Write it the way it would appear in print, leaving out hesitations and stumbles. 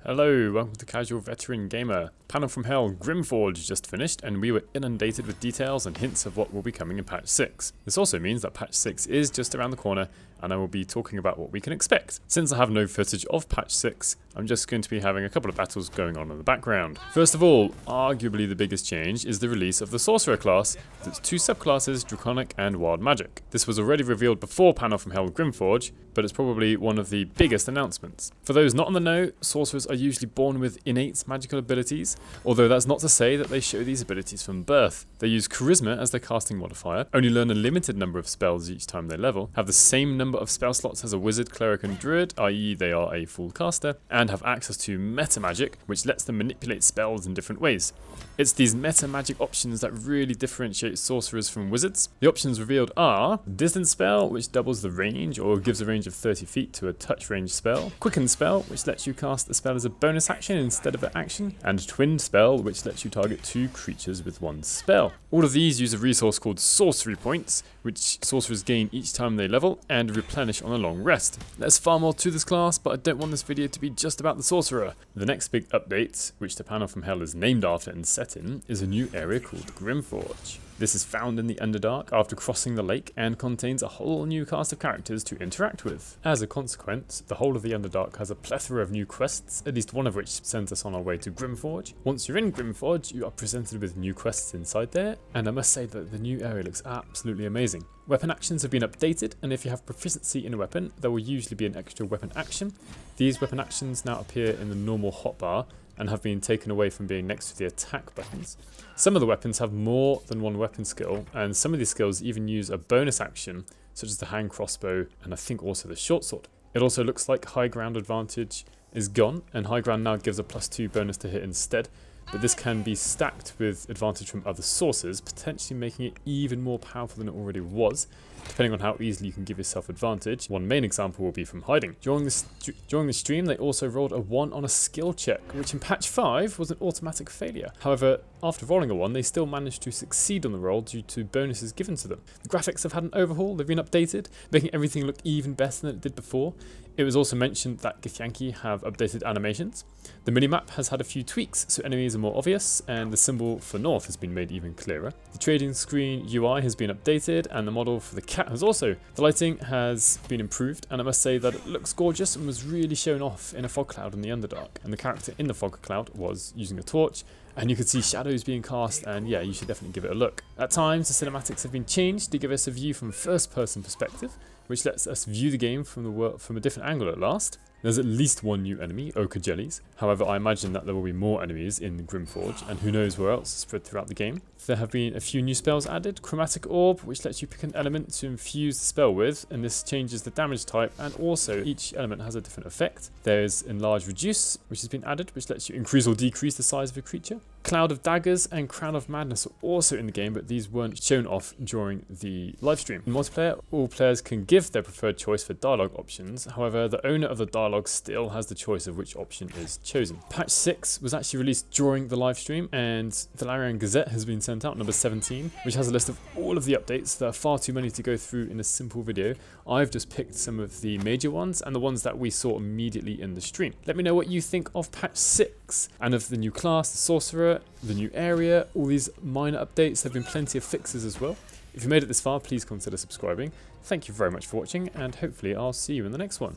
Hello, welcome to Casual Veteran Gamer. Panel from Hell Grimforge just finished and we were inundated with details and hints of what will be coming in patch 6. This also means that patch 6 is just around the corner and I will be talking about what we can expect. Since I have no footage of patch 6, I'm just going to be having a couple of battles going on in the background. First of all, arguably the biggest change is the release of the Sorcerer class with its two subclasses, Draconic and Wild Magic. This was already revealed before Panel from Hell Grimforge, but it's probably one of the biggest announcements. For those not in the know, sorcerers are usually born with innate magical abilities, although that's not to say that they show these abilities from birth. They use charisma as their casting modifier, only learn a limited number of spells each time they level, have the same number of spell slots as a wizard, cleric and druid, i.e. they are a full caster, and have access to metamagic, which lets them manipulate spells in different ways. It's these metamagic options that really differentiate sorcerers from wizards. The options revealed are Distance Spell, which doubles the range or gives a range of 30 feet to a touch range spell, Quicken Spell, which lets you cast the spell as a bonus action instead of an action, and Twin Spell, which lets you target two creatures with one spell. All of these use a resource called Sorcery Points, which sorcerers gain each time they level and replenish on a long rest. There's far more to this class, but I don't want this video to be just about the sorcerer. The next big update, which the Panel from Hell is named after and set in, is a new area called Grimforge. This is found in the Underdark after crossing the lake and contains a whole new cast of characters to interact with. As a consequence, the whole of the Underdark has a plethora of new quests, at least one of which sends us on our way to Grimforge. Once you're in Grimforge, you are presented with new quests inside there, and I must say that the new area looks absolutely amazing. Weapon actions have been updated, and if you have proficiency in a weapon, there will usually be an extra weapon action. These weapon actions now appear in the normal hotbar, and have been taken away from being next to the attack buttons. Some of the weapons have more than one weapon skill, and some of these skills even use a bonus action, such as the hand crossbow and I think also the short sword. It also looks like high ground advantage is gone, and high ground now gives a +2 bonus to hit instead, but this can be stacked with advantage from other sources, potentially making it even more powerful than it already was, depending on how easily you can give yourself advantage. One main example will be from hiding. During the stream, they also rolled a 1 on a skill check, which in patch 5 was an automatic failure. However, after rolling a 1, they still managed to succeed on the roll due to bonuses given to them. The graphics have had an overhaul, they've been updated, making everything look even better than it did before. It was also mentioned that Githyanki have updated animations. The minimap has had a few tweaks, so enemies are more obvious, and the symbol for north has been made even clearer. The trading screen UI has been updated, and the model for the cat has also. The lighting has been improved, and I must say that it looks gorgeous and was really shown off in a fog cloud in the Underdark. And the character in the fog cloud was using a torch, and you could see shadows being cast, and yeah, you should definitely give it a look. At times, the cinematics have been changed to give us a view from first-person perspective, which lets us view the game from a different angle at last. There's at least one new enemy, Ochre Jellies. However, I imagine that there will be more enemies in Grimforge, and who knows where else spread throughout the game. There have been a few new spells added. Chromatic Orb, which lets you pick an element to infuse the spell with, and this changes the damage type, and also each element has a different effect. There's Enlarge Reduce, which has been added, which lets you increase or decrease the size of a creature. Cloud of Daggers and Crown of Madness are also in the game, but these weren't shown off during the livestream. In multiplayer, all players can give their preferred choice for dialogue options. However, the owner of the dialogue still has the choice of which option is chosen. Patch 6 was actually released during the livestream, and the Larian Gazette has been sent out, number 17, which has a list of all of the updates. There are far too many to go through in a simple video. I've just picked some of the major ones and the ones that we saw immediately in the stream. Let me know what you think of patch 6 and of the new class, the Sorcerer, the new area, all these minor updates. There have been plenty of fixes as well. If you made it this far, please consider subscribing. Thank you very much for watching, and hopefully I'll see you in the next one.